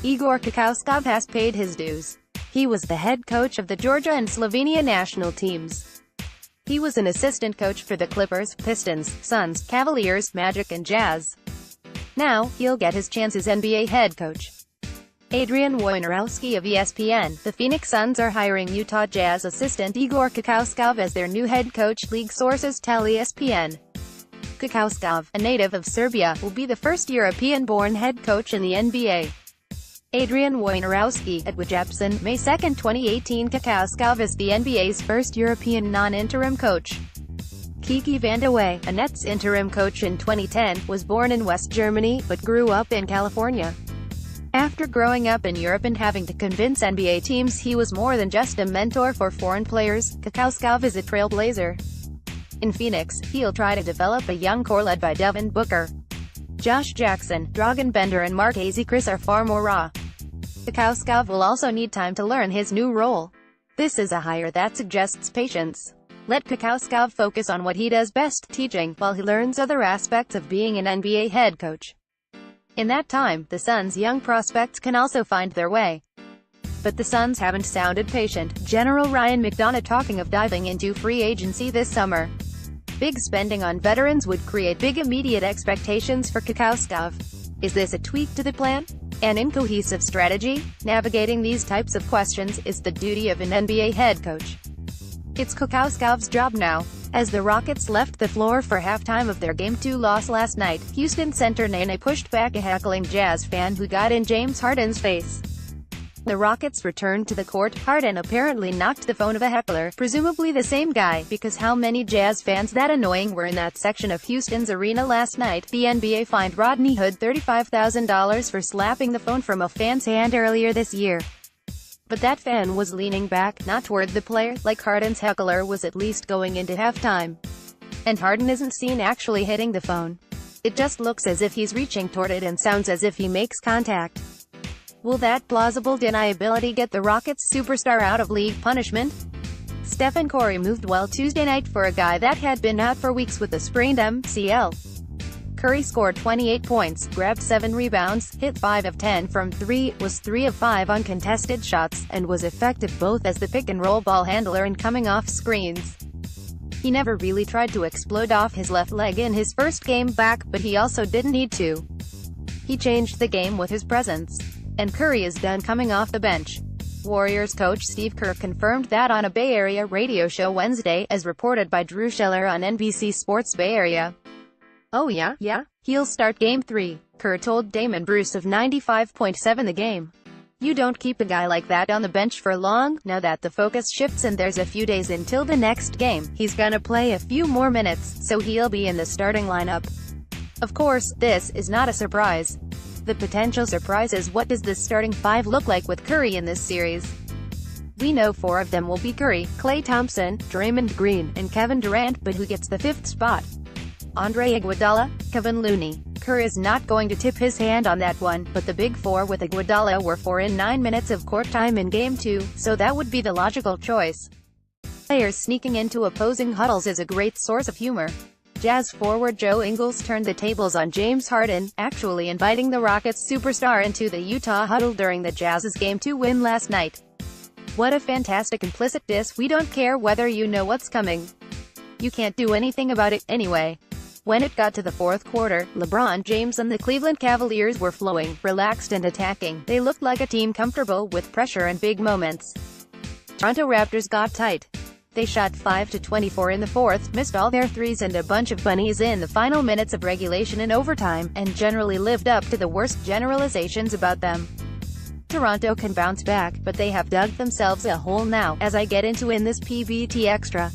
Igor Kokoskov has paid his dues. He was the head coach of the Georgia and Slovenia national teams. He was an assistant coach for the Clippers, Pistons, Suns, Cavaliers, Magic and Jazz. Now, he'll get his chance as NBA head coach. Adrian Wojnarowski of ESPN, the Phoenix Suns are hiring Utah Jazz assistant Igor Kokoskov as their new head coach, league sources tell ESPN. Kokoskov, a native of Serbia, will be the first European-born head coach in the NBA. Adrian Wojnarowski, at Wajepson, May 2, 2018. Kokoskov is the NBA's first European non-interim coach. Kiki van de Wey, a Nets interim coach in 2010, was born in West Germany, but grew up in California. After growing up in Europe and having to convince NBA teams he was more than just a mentor for foreign players, Kokoskov is a trailblazer. In Phoenix, he'll try to develop a young core led by Devin Booker, Josh Jackson, Dragan Bender and Mark Chris are far more raw. Kokoskov will also need time to learn his new role. This is a hire that suggests patience. Let Kokoskov focus on what he does best, teaching, while he learns other aspects of being an NBA head coach. In that time, the Suns' young prospects can also find their way. But the Suns haven't sounded patient. General Ryan McDonough talking of diving into free agency this summer. Big spending on veterans would create big immediate expectations for Kokoskov. Is this a tweak to the plan? An incohesive strategy? Navigating these types of questions is the duty of an NBA head coach. It's Kokoskov's job now. As the Rockets left the floor for halftime of their Game 2 loss last night, Houston center Nene pushed back a heckling Jazz fan who got in James Harden's face. The Rockets returned to the court. Harden apparently knocked the phone of a heckler, presumably the same guy, because how many Jazz fans that annoying were in that section of Houston's arena last night? The NBA fined Rodney Hood $35,000 for slapping the phone from a fan's hand earlier this year. But that fan was leaning back, not toward the player, like Harden's heckler was at least going into halftime. And Harden isn't seen actually hitting the phone. It just looks as if he's reaching toward it and sounds as if he makes contact. Will that plausible deniability get the Rockets' superstar out of league punishment? Stephen Curry moved well Tuesday night for a guy that had been out for weeks with a sprained MCL. Curry scored 28 points, grabbed 7 rebounds, hit 5 of 10 from 3, was 3 of 5 on contested shots, and was effective both as the pick-and-roll ball handler and coming off screens. He never really tried to explode off his left leg in his first game back, but he also didn't need to. He changed the game with his presence. And Curry is done coming off the bench. Warriors coach Steve Kerr confirmed that on a Bay Area radio show Wednesday, as reported by Drew Scheller on NBC Sports Bay Area. "Oh yeah, he'll start Game 3, Kerr told Damon Bruce of 95.7 The Game. "You don't keep a guy like that on the bench for long. Now that the focus shifts and there's a few days until the next game, he's gonna play a few more minutes, so he'll be in the starting lineup." Of course, this is not a surprise. The potential surprise is, what does this starting 5 look like with Curry in this series? We know 4 of them will be Curry, Klay Thompson, Draymond Green, and Kevin Durant, but who gets the 5th spot? Andre Iguodala? Kevin Looney? Kerr is not going to tip his hand on that one, but the big 4 with Iguodala were 4 in 9 minutes of court time in Game 2, so that would be the logical choice. Players sneaking into opposing huddles is a great source of humor. Jazz forward Joe Ingles turned the tables on James Harden, actually inviting the Rockets superstar into the Utah huddle during the Jazz's Game 2 win last night. "What a fantastic implicit diss. We don't care whether you know what's coming. You can't do anything about it, anyway." When it got to the fourth quarter, LeBron James and the Cleveland Cavaliers were flowing, relaxed and attacking. They looked like a team comfortable with pressure and big moments. Toronto Raptors got tight. They shot 5-24 in the fourth, missed all their threes and a bunch of bunnies in the final minutes of regulation and overtime, and generally lived up to the worst generalizations about them. Toronto can bounce back, but they have dug themselves a hole now, as I get into in this PBT Extra.